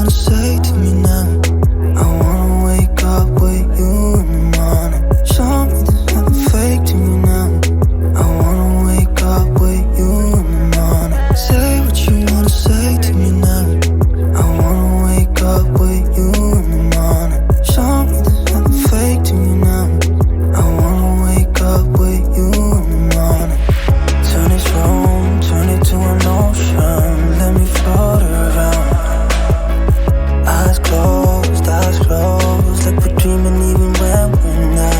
wanna say to me now? I wanna wake up with you in the morning. Show me there's nothing fake to me now. I wanna wake up with you in the morning. Say what you wanna say to me now. I wanna wake up with you in the morning. Show me there's nothing fake to me now. I wanna wake up with you in the morning. Turn this room, turn it to an ocean. Let me float around. Eyes closed, like we're dreaming even when we're not.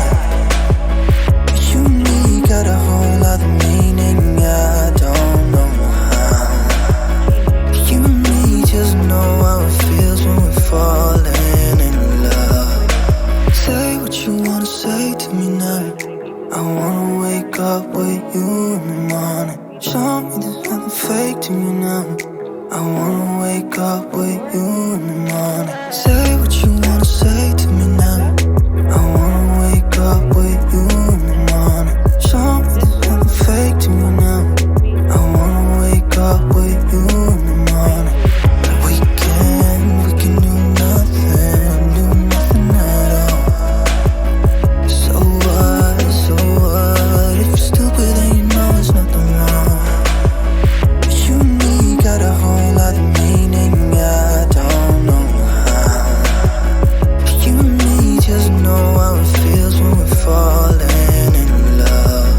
You and me got a whole other meaning, I don't know how. You and me just know how it feels when we're falling in love. Say what you wanna say to me now. I wanna wake up with you in the morning. Show me there's nothing fake to me now. I wanna wake up with you in the morning. Say what you wanna say to me now. I wanna wake up with you in the morning. Show me there's nothing fake to me now. I wanna wake up with you in the morning. We can do nothing at all. So what? If you're stupid then you know there's nothing wrong. You and me got a whole lot of meaning, I don't know how. You and me just know how it feels when we're falling in love.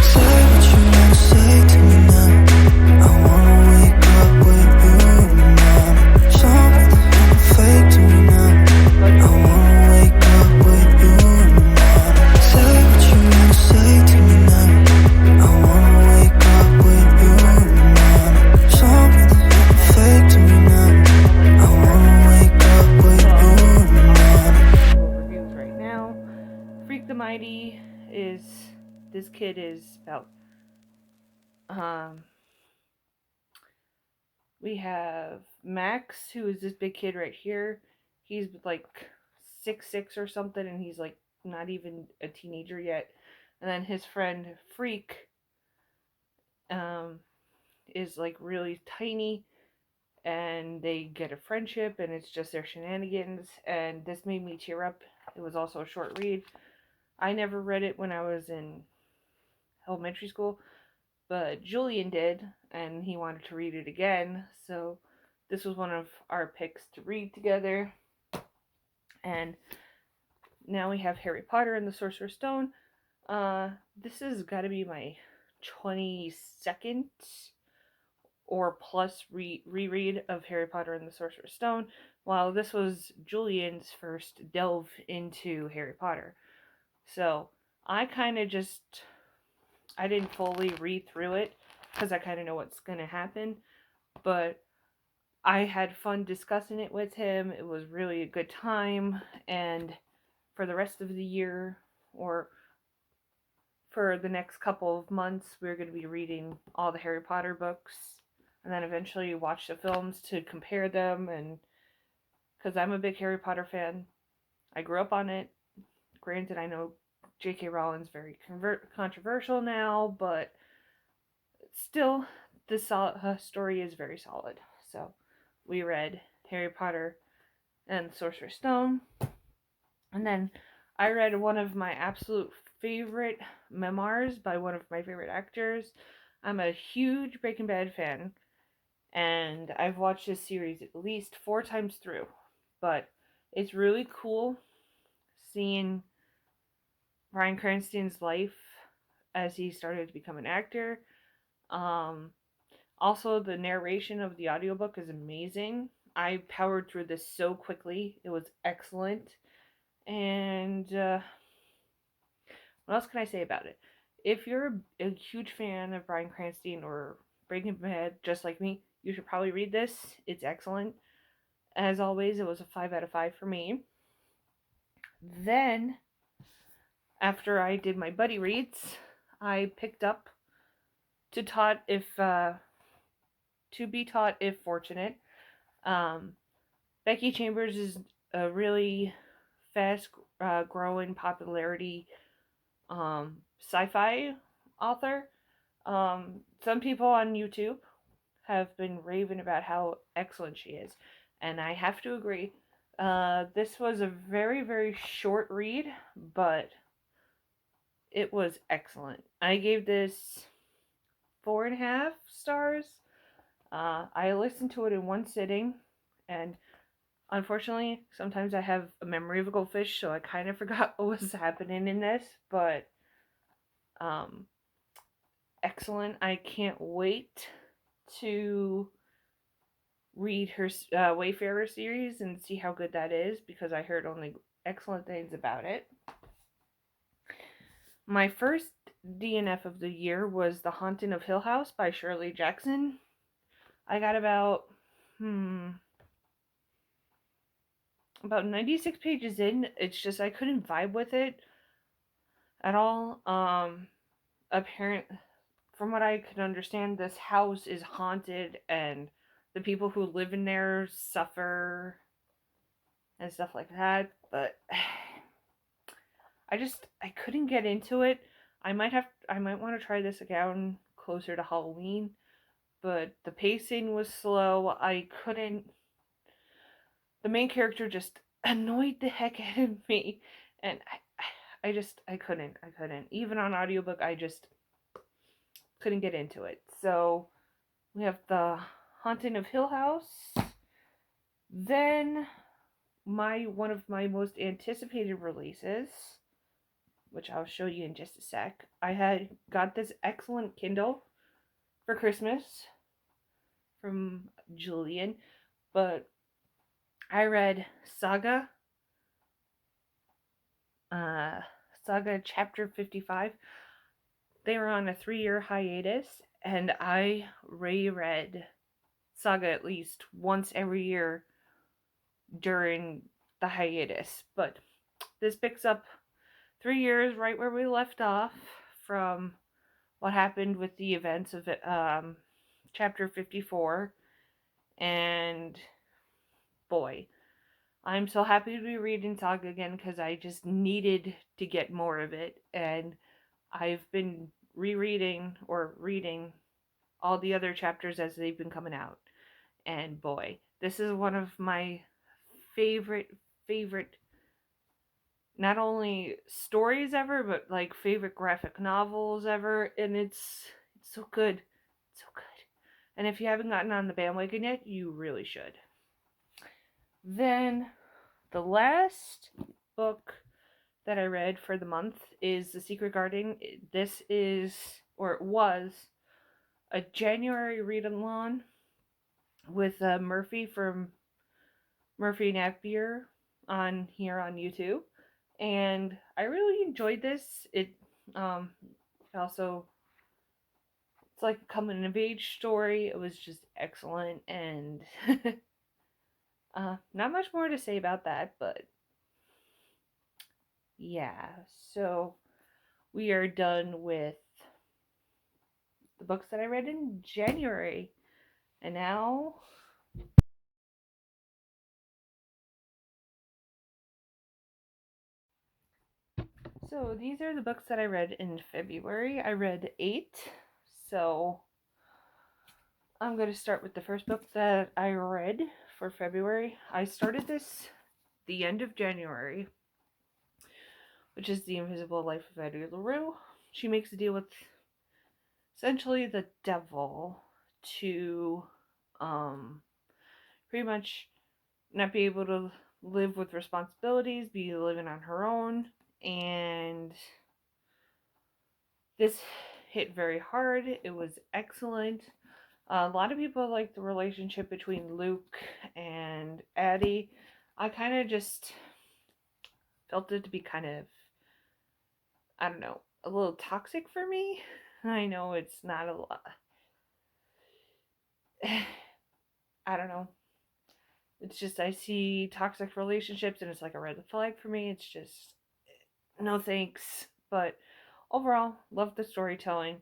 Say what you wanna say to me now. I wanna wake up with you in the morning. Show me there's nothing fake to me now. I wanna wake up with you in the morning. Say what you wanna say to me now. I wanna wake up with you in the morning. Show me there's nothing fake to me now. I wanna wake up with you in the morning. Reviews right now. Freak the Mighty is this kid is about we have Max, who is this big kid right here. He's like 6'6" or something, and he's like not even a teenager yet. And then his friend Freak um, is like really tiny, and they get a friendship, and it's just their shenanigans. And this made me tear up. It was also a short read. I never read it when I was in elementary school, but Julian did, and he wanted to read it again. So this was one of our picks to read together. And now we have Harry Potter and the Sorcerer's Stone. This has got to be my 22nd or plus reread of Harry Potter and the Sorcerer's Stone, while this was Julian's first delve into Harry Potter. So I kind of just, I didn't fully read through it because I kind of know what's going to happen, but I had fun discussing it with him. It was really a good time, and for the rest of the year, or for the next couple of months, we're going to be reading all the Harry Potter books, and then eventually watch the films to compare them. And because I'm a big Harry Potter fan, I grew up on it. Granted, I know J.K. Rowling's very controversial now, but still, the story is very solid. So we read Harry Potter and the Sorcerer's Stone, and then I read one of my absolute favorite memoirs by one of my favorite actors. I'm a huge Breaking Bad fan, and I've watched this series at least 4 times through. But it's really cool seeing Bryan Cranston's life as he started to become an actor. Um, Also, the narration of the audiobook is amazing. I powered through this so quickly. It was excellent. And what else can I say about it? If you're a huge fan of Bryan Cranston or Breaking Bad, just like me, you should probably read this. It's excellent. As always, it was a 5 out of 5 for me. Then, after I did my buddy reads, I picked up to taught if to be taught if fortunate. Um, Becky Chambers is a really fast growing popularity sci-fi author. Some people on YouTube have been raving about how excellent she is. And I have to agree. This was a very, very short read, but it was excellent. I gave this 4.5 stars. I listened to it in one sitting, and unfortunately, sometimes I have a memory of a goldfish, so I kind of forgot what was happening in this, but um, excellent. I can't wait to read her Wayfarer series and see how good that is because I heard only excellent things about it. My first DNF of the year was The Haunting of Hill House by Shirley Jackson. I got about 96 pages in. It's just I couldn't vibe with it at all. Apparent from what I could understand, this house is haunted and the people who live in there suffer and stuff like that, but I couldn't get into it. I might want to try this again closer to Halloween, but the pacing was slow. The main character just annoyed the heck out of me, and I couldn't. Even on audiobook, I just couldn't get into it. So we have The Haunting of Hill House. Then one of my most anticipated releases, which I'll show you in just a sec. I had got this excellent Kindle for Christmas from Julian, but I read Saga Chapter 55. They were on a 3-year hiatus, and I reread Saga at least once every year during the hiatus. But this picks up 3 years right where we left off from what happened with the events of Chapter 54. And boy, I'm so happy to be reading Saga again because I just needed to get more of it. And I've been rereading or reading all the other chapters as they've been coming out. And boy, this is one of my favorite not only stories ever, but like favorite graphic novels ever. And it's so good. It's so good. And if you haven't gotten on the bandwagon yet, you really should. Then the last book that I read for the month is The Secret Garden. This is, or it was, a January read-along with Murphy from Murphy Napier on here on YouTube. And I really enjoyed this. It also, it's like a coming of age story. It was just excellent, and not much more to say about that, but yeah. So we are done with the books that I read in January, and now so these are the books that I read in February. I read 8, so I'm going to start with the first book that I read for February. I started this the end of January, which is The Invisible Life of Addie LaRue. She makes a deal with essentially the devil to pretty much not be able to live with responsibilities, be living on her own, and this hit very hard. It was excellent. A lot of people like the relationship between Luke and Addie. I kind of just felt it to be kind of, I don't know, a little toxic for me. I know it's not a lot. I don't know. It's just I see toxic relationships and it's like a red flag for me. It's just no thanks. But overall, love the storytelling.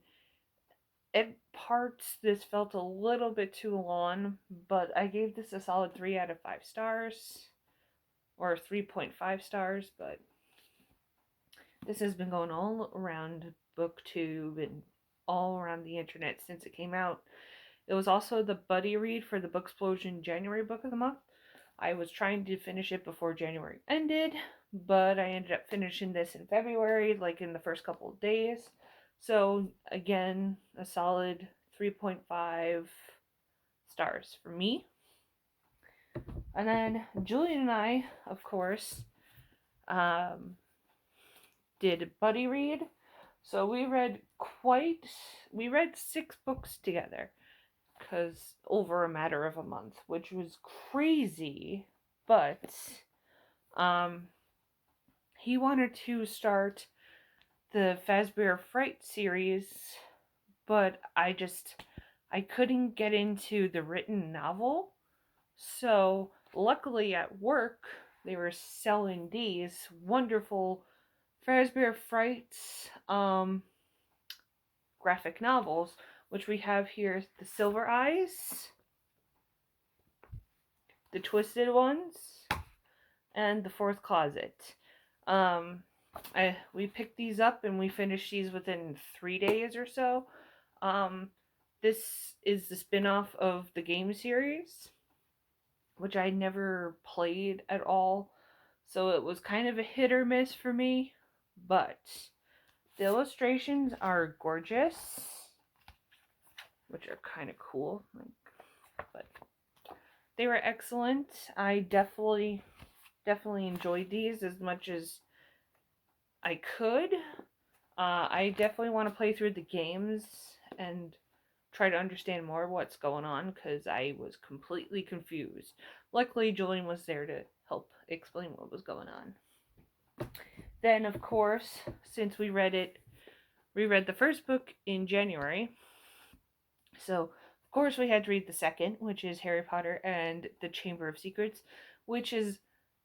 At parts, this felt a little bit too long, but I gave this a solid 3 out of 5 stars, or 3.5 stars, but this has been going all around BookTube and all around the internet since it came out. It was also the buddy read for the Booksplosion January Book of the Month, I was trying to finish it before January ended, but I ended up finishing this in February, like in the first couple of days. So, again, a solid 3.5 stars for me. And then Julian and I, of course, um, did a buddy read. So we read 6 books together because over a matter of a month, which was crazy. But um, he wanted to start the Fazbear Fright series, but I couldn't get into the written novel. So luckily at work they were selling these wonderful Fazbear Frights graphic novels, which we have here: The Silver Eyes, The Twisted Ones, and The Fourth Closet. We picked these up and we finished these within 3 days or so. This is the spin-off of the game series, which I never played at all, so it was kind of a hit or miss for me, but the illustrations are gorgeous, which are kind of cool, but they were excellent. I definitely enjoyed these as much as I could. I definitely want to play through the games and try to understand more what's going on, because I was completely confused. Luckily, Julian was there to help explain what was going on. Then, of course, since we read the first book in January, so of course we had to read the second, which is Harry Potter and the Chamber of Secrets, which is,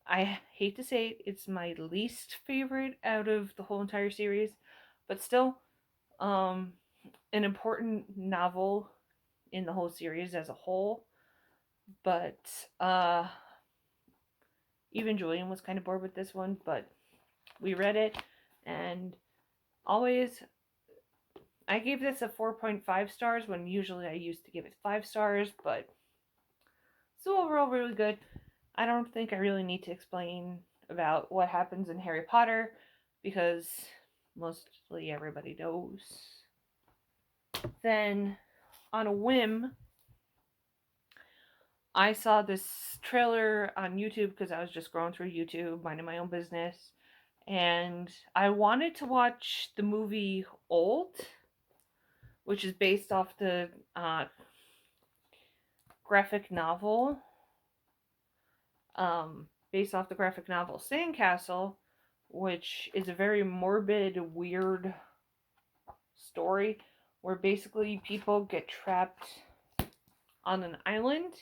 I hate to say it, it's my least favorite out of the whole entire series, but still, an important novel in the whole series as a whole. But even Julian was kind of bored with this one, but we read it, and always I gave this a 4.5 stars when usually I used to give it 5 stars, but so overall really good. I don't think I really need to explain about what happens in Harry Potter because mostly everybody knows. Then, on a whim, I saw this trailer on YouTube because I was just scrolling through YouTube, minding my own business, and I wanted to watch the movie Old, which is based off the graphic novel, Sandcastle, which is a very morbid, weird story where basically people get trapped on an island,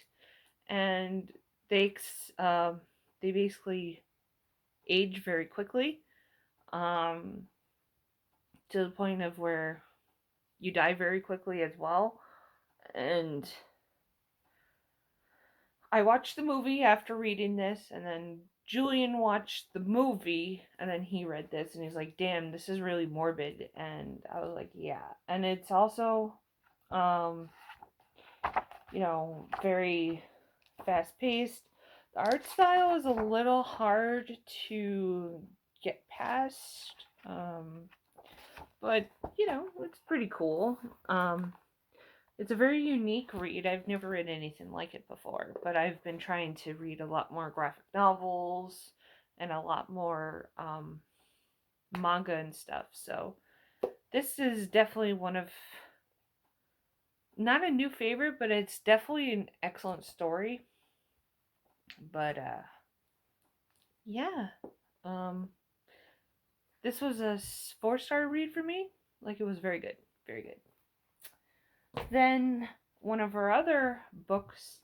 and they basically age very quickly, to the point of where you die very quickly as well. And I watched the movie after reading this, and then Julian watched the movie, and then he read this, and he's like, damn, this is really morbid. And I was like, yeah. And it's also, very fast paced. The art style is a little hard to get past, but, it's pretty cool. It's a very unique read. I've never read anything like it before, but I've been trying to read a lot more graphic novels and a lot more manga and stuff. So this is definitely one of, not a new favorite, but it's definitely an excellent story. But yeah, this was a 4-star read for me. Like, it was very good, very good. Then one of our other books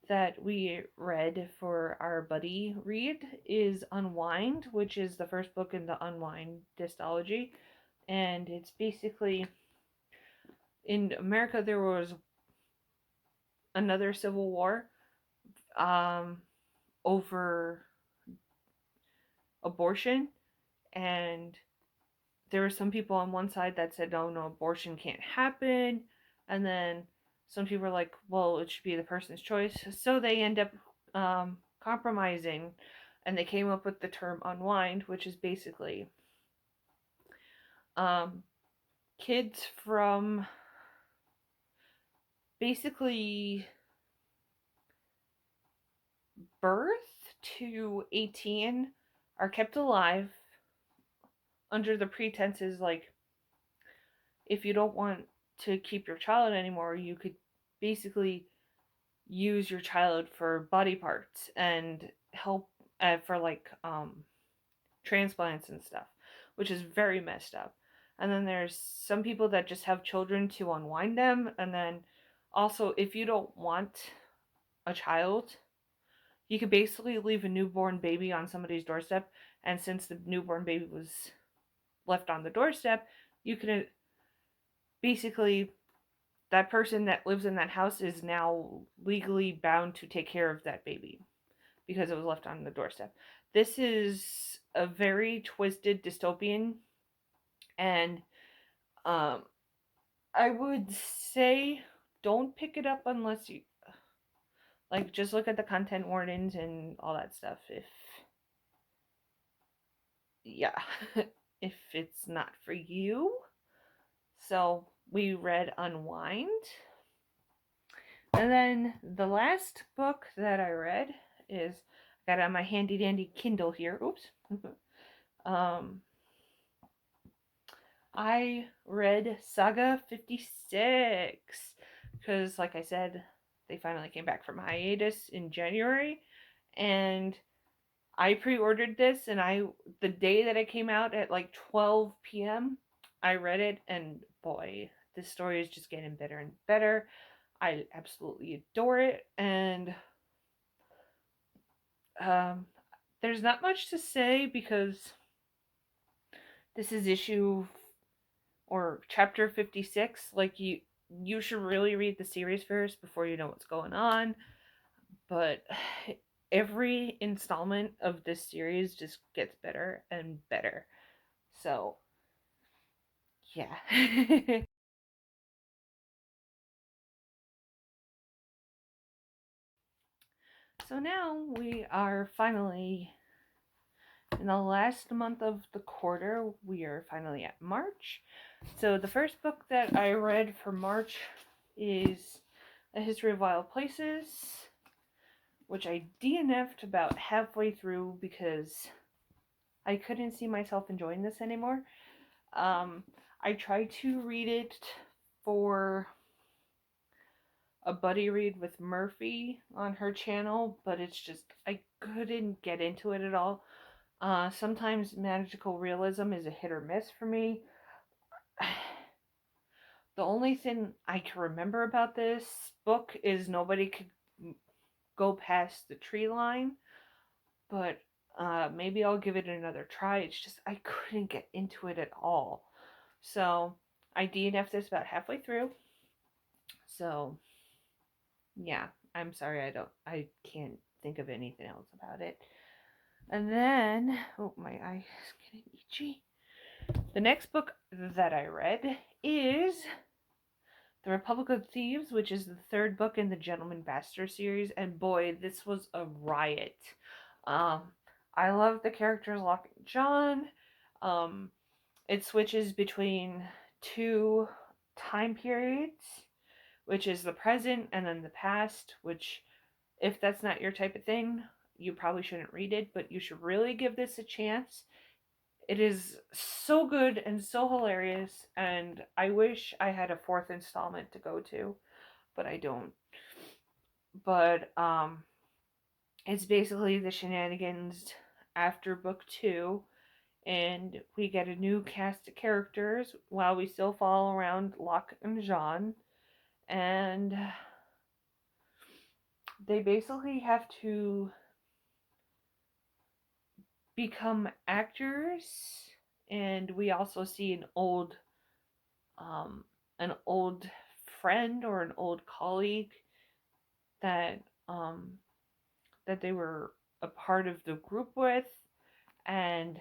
that we read for our buddy read is Unwind, which is the first book in the Unwind dystology. And it's basically, in America there was another civil war over abortion, and there were some people on one side that said, oh no, abortion can't happen, and then some people were like, well, it should be the person's choice. So they end up compromising, and they came up with the term unwind, which is basically um, kids from basically birth to 18 are kept alive under the pretenses like if you don't want to keep your child anymore, you could basically use your child for body parts and help for like transplants and stuff, which is very messed up. And then there's some people that just have children to unwind them. And then also, if you don't want a child, you could basically leave a newborn baby on somebody's doorstep. And since the newborn baby was left on the doorstep, you can basically, that person that lives in that house is now legally bound to take care of that baby because it was left on the doorstep. This is a very twisted dystopian, and um, I would say don't pick it up unless you like just look at the content warnings and all that stuff. If yeah, if it's not for you. So we read Unwind. And then the last book that I read is I got on my handy dandy Kindle here. Oops. um I read Saga 56 because like I said, they finally came back from hiatus in January, and I pre-ordered this, and the day that it came out at like 12 p.m., I read it, and boy, this story is just getting better and better. I absolutely adore it, and um, there's not much to say because this is issue or chapter 56. Like you should really read the series first before you know what's going on. But every installment of this series just gets better and better. So, yeah. So now we are finally in the last month of the quarter. We are finally at March. So the first book that I read for March is A History of Wild Places, which I DNF'd about halfway through because I couldn't see myself enjoying this anymore. I tried to read it for a buddy read with Murphy on her channel, but it's just, I couldn't get into it at all. Sometimes magical realism is a hit or miss for me. The only thing I can remember about this book is nobody could go past the tree line, but maybe I'll give it another try. It's just I couldn't get into it at all. So I DNF'd this about halfway through. So yeah, I'm sorry I can't think of anything else about it. And then, oh, my eye is getting itchy. The next book that I read is The Republic of Thieves, which is the third book in the Gentleman Bastard series, and boy, this was a riot. Um, I love the characters Locke and John. It switches between two time periods, which is the present and then the past, which, if that's not your type of thing, you probably shouldn't read it, but you should really give this a chance. It is so good and so hilarious, and I wish I had a fourth installment to go to, but I don't. But it's basically the shenanigans after book 2, and we get a new cast of characters while we still follow around Locke and Jean, and they basically have to become actors, and we also see um, an old friend or an old colleague that that they were a part of the group with, and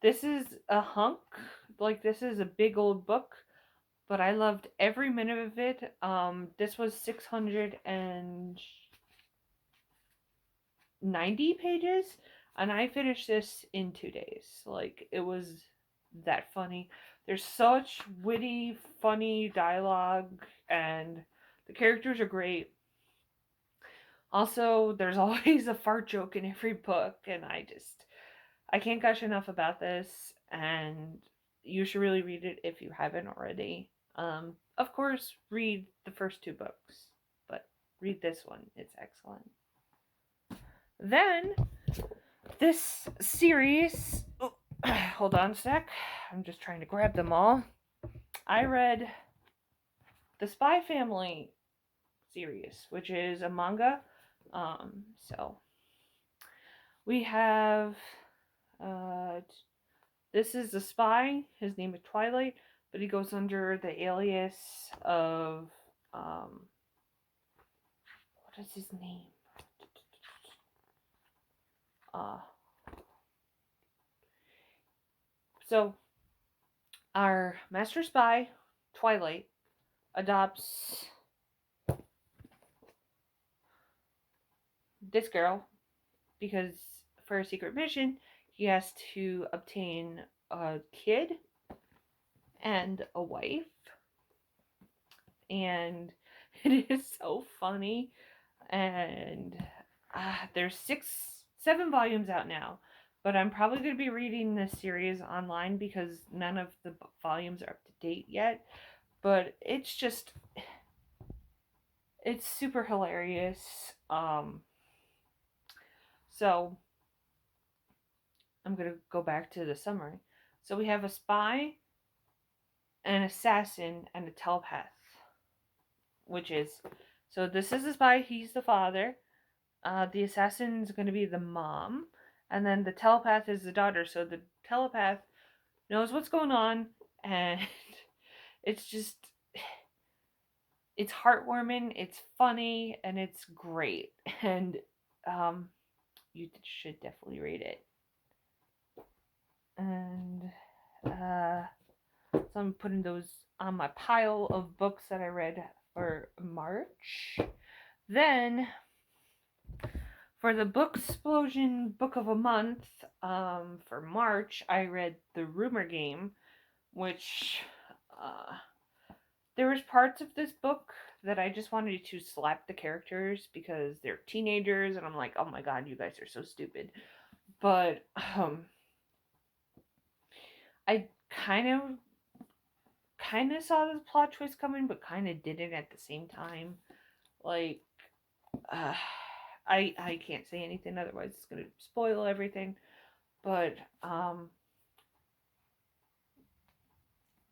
this is a hunk, like this is a big old book, but I loved every minute of it. This was 600 and 90 pages, and I finished this in 2 days. Like, it was that funny. There's such witty, funny dialogue, and the characters are great. Also, there's always a fart joke in every book, and I can't gush enough about this, and you should really read it if you haven't already. Of course, read the first two books, but read this one. It's excellent. Then, this series. Oh, hold on a sec. I'm just trying to grab them all. I read the Spy Family series, which is a manga. So we have this is the spy. His name is Twilight, but he goes under the alias of what is his name? So our master spy, Twilight, adopts this girl because for a secret mission, he has to obtain a kid and a wife. And it is so funny. And there's 7 volumes out now. But I'm probably going to be reading this series online because none of the volumes are up to date yet. But it's super hilarious. So I'm going to go back to the summary. So we have a spy, an assassin, and a telepath. So this is the spy, he's the father. The assassin is going to be the mom. And then the telepath is the daughter. So the telepath knows what's going on. And it's heartwarming, it's funny, and it's great. And you should definitely read it. And so I'm putting those on my pile of books that I read for March. Then for the Book Explosion Book of a Month for March, I read The Rumor Game, which there was parts of this book that I just wanted to slap the characters because they're teenagers, and I'm like, oh my god, you guys are so stupid. But I kind of saw the plot twist coming, but kind of didn't at the same time. Like, I can't say anything, otherwise it's gonna spoil everything. But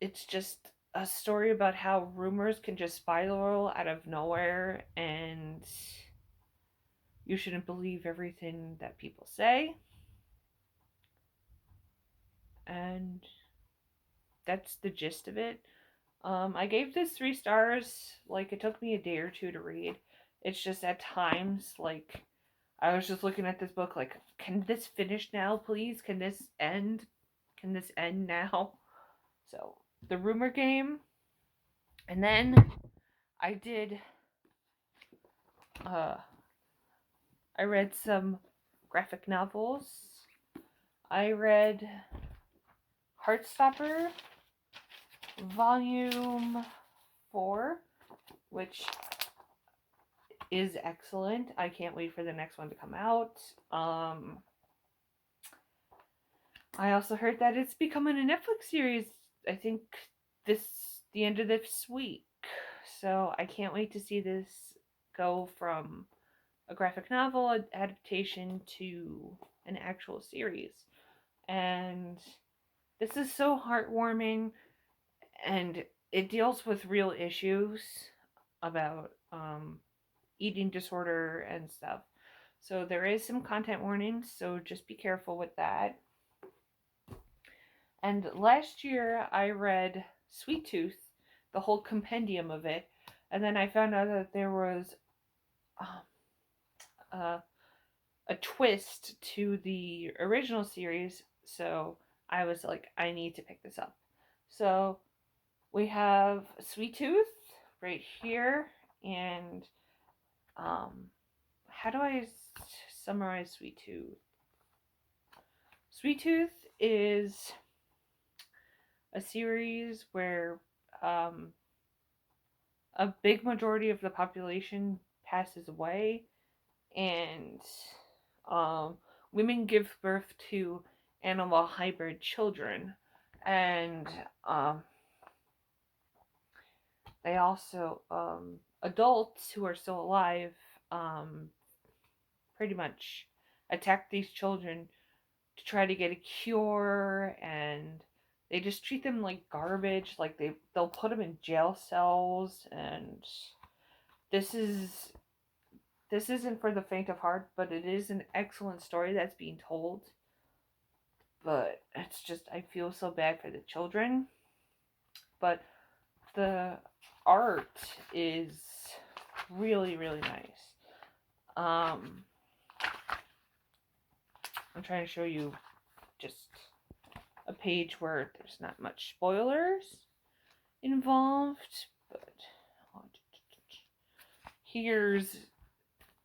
it's just a story about how rumors can just spiral out of nowhere, and you shouldn't believe everything that people say. And that's the gist of it. I gave this 3 stars. Like, it took me a day or two to read. It's just at times, like, I was just looking at this book like, can this finish now, please? Can this end? Can this end now? So, The Rumor Game. And then I did I read some graphic novels. I read Heartstopper Volume 4, which is excellent. I can't wait for the next one to come out. I also heard that it's becoming a Netflix series, I think the end of this week. So I can't wait to see this go from a graphic novel adaptation to an actual series. And this is so heartwarming, and it deals with real issues about eating disorder and stuff. So there is some content warnings, so just be careful with that. And last year I read Sweet Tooth, the whole compendium of it, and then I found out that there was a twist to the original series, so I was like, I need to pick this up. So we have Sweet Tooth right here, and how do I summarize Sweet Tooth. Sweet Tooth is a series where a big majority of the population passes away, and women give birth to animal hybrid children, and they also adults who are still alive pretty much attack these children to try to get a cure, and they just treat them like garbage. Like they'll put them in jail cells, and this isn't for the faint of heart, but it is an excellent story that's being told. But it's just, I feel so bad for the children. But the art is really, really nice. I'm trying to show you just a page where there's not much spoilers involved, but here's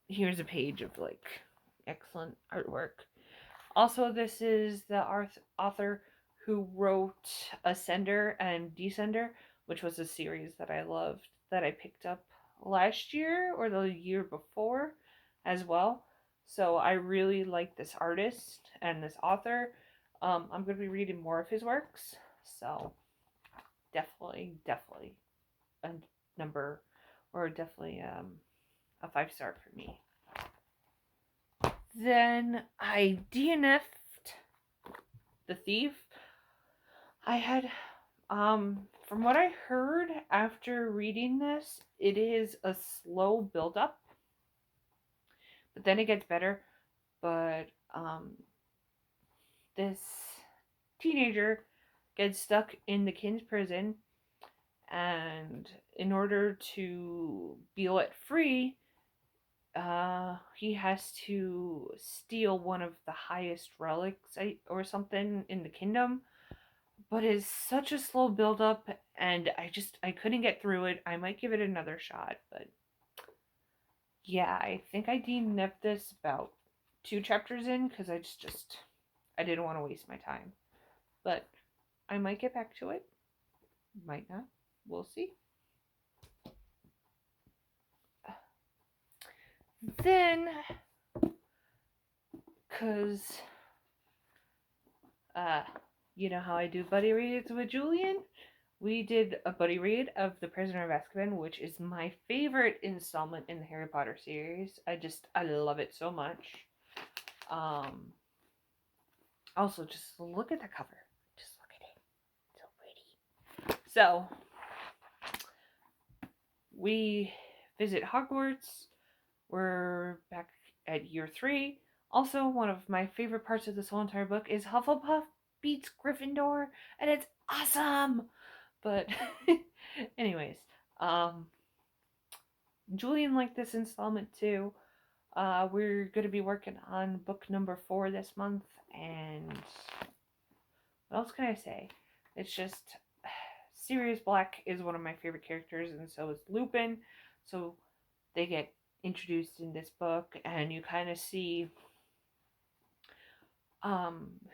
a page of like excellent artwork. Also, this is the author who wrote Ascender and Descender, which was a series that I loved, that I picked up last year or the year before as well. So I really like this artist and this author. I'm going to be reading more of his works. So definitely a number, or definitely a 5-star for me. Then I DNF'd The Thief. I had, from what I heard after reading this, it is a slow build-up, but then it gets better. But this teenager gets stuck in the King's prison, and in order to be let free, he has to steal one of the highest relics or something in the kingdom. But it's such a slow build up, and I couldn't get through it. I might give it another shot, but yeah, I think I DNF'd this about 2 chapters in because I didn't want to waste my time. But I might get back to it. Might not. We'll see. Then, because you know how I do buddy reads with Julian? We did a buddy read of The Prisoner of Azkaban, which is my favorite installment in the Harry Potter series. I love it so much. Also, just look at the cover. Just look at it. So pretty. So, we visit Hogwarts. We're back at year 3. Also, one of my favorite parts of this whole entire book is Hufflepuff beats Gryffindor, and it's awesome! But, anyways, Julian liked this installment too. We're going to be working on book number 4 this month, and what else can I say? It's just, Sirius Black is one of my favorite characters, and so is Lupin, so they get introduced in this book, and you kind of see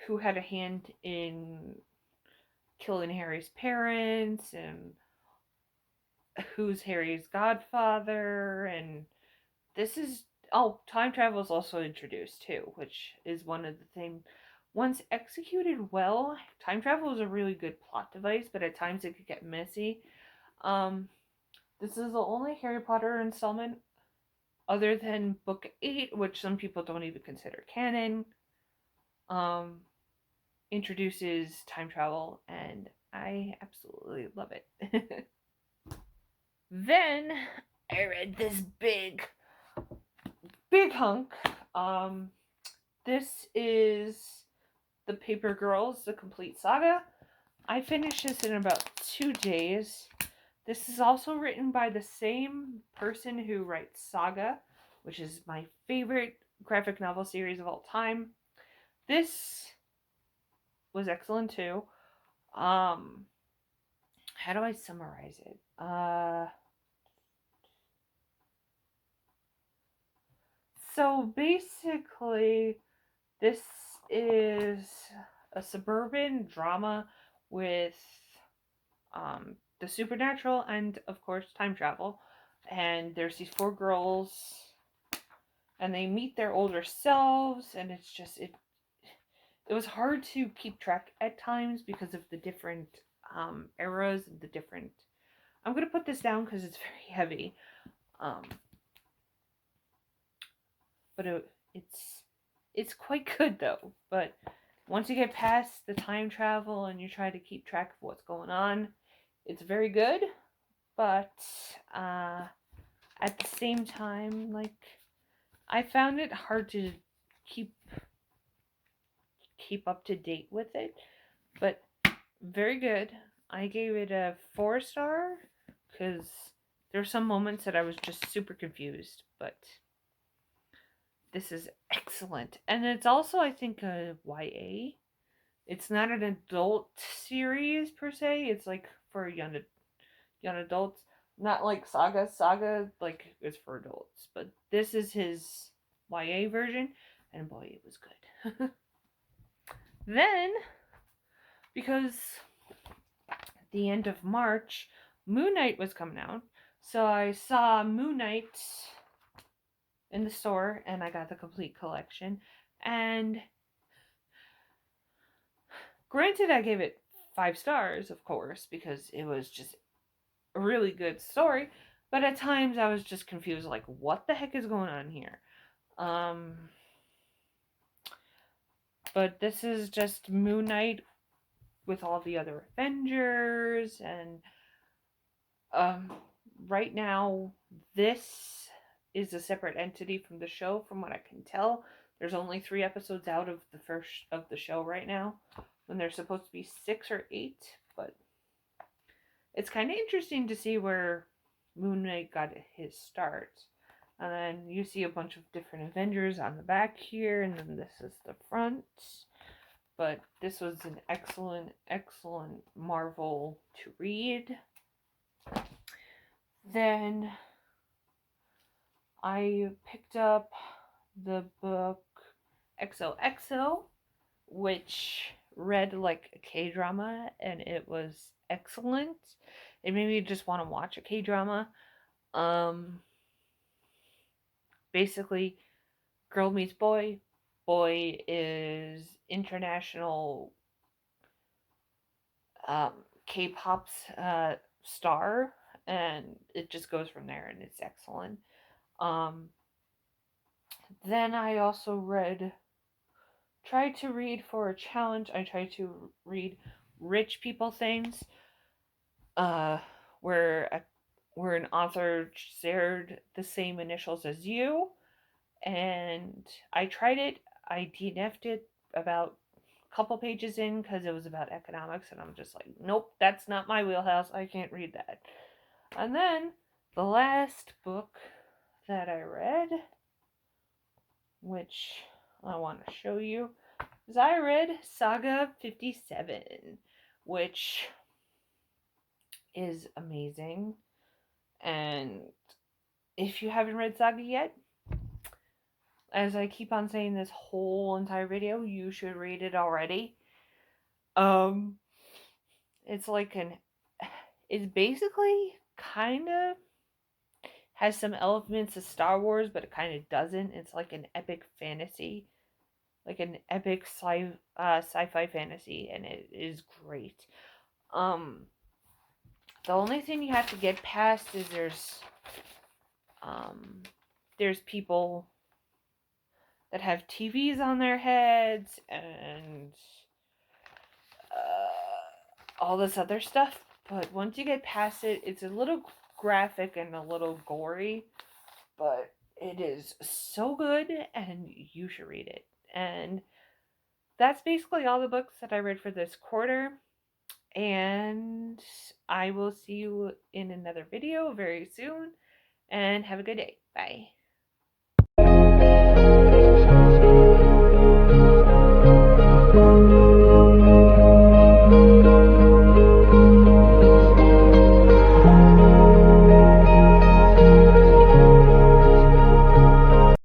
who had a hand in killing Harry's parents, and who's Harry's godfather, and this is, time travel is also introduced too, which is one of the things. Once executed well, time travel is a really good plot device, but at times it could get messy. This is the only Harry Potter installment other than book 8, which some people don't even consider canon, introduces time travel, and I absolutely love it. Then I read this big hunk. This is The Paper Girls, The Complete Saga. I finished this in about 2 days. This is also written by the same person who writes Saga, which is my favorite graphic novel series of all time. This was excellent too. How do I summarize it? So basically, this is a suburban drama with the supernatural and, of course, time travel. And there's these 4 girls, and they meet their older selves, and it's just it was hard to keep track at times because of the different eras and the different. I'm gonna put this down because it's very heavy, but it's quite good though. But once you get past the time travel and you try to keep track of what's going on, it's very good. But at the same time, like, I found it hard to keep up to date with it, but very good. I gave it a 4-star because there were some moments that I was just super confused, but this is excellent. And it's also, I think, a YA. It's not an adult series per se. It's like for young adults. Not like Saga. Saga, like, is for adults. But this is his YA version, and boy, it was good. Then, because at the end of March, Moon Knight was coming out, so I saw Moon Knight in the store, and I got the complete collection. And granted, I gave it 5 stars, of course, because it was just a really good story, but at times I was just confused, like, what the heck is going on here? But this is just Moon Knight with all the other Avengers, and right now this is a separate entity from the show, from what I can tell. There's only 3 episodes out of the first of the show right now, when there's supposed to be 6 or 8, but it's kind of interesting to see where Moon Knight got his start. And then you see a bunch of different Avengers on the back here, and then this is the front. But this was an excellent, excellent Marvel to read. Then I picked up the book XOXO, which read like a K-drama, and it was excellent. It made me just want to watch a K-drama. Basically, girl meets boy. Boy is international K-pop's star, and it just goes from there, and it's excellent. Then I also tried to read for a challenge. I tried to read Rich People Things, where an author shared the same initials as you, and I tried it. I DNF'd it about a couple pages in because it was about economics, and I'm just like, nope, that's not my wheelhouse. I can't read that. And then the last book that I read, which I want to show you, is I read Saga 57, which is amazing. And if you haven't read Saga yet, as I keep on saying this whole entire video, you should read it already. It's basically kind of has some elements of Star Wars, but it kind of doesn't. It's like an epic fantasy, like an epic sci-fi fantasy, and it is great. The only thing you have to get past is there's people that have TVs on their heads and all this other stuff. But once you get past it, it's a little graphic and a little gory, but it is so good, and you should read it. And that's basically all the books that I read for this quarter. And I will see you in another video very soon. And have a good day. Bye.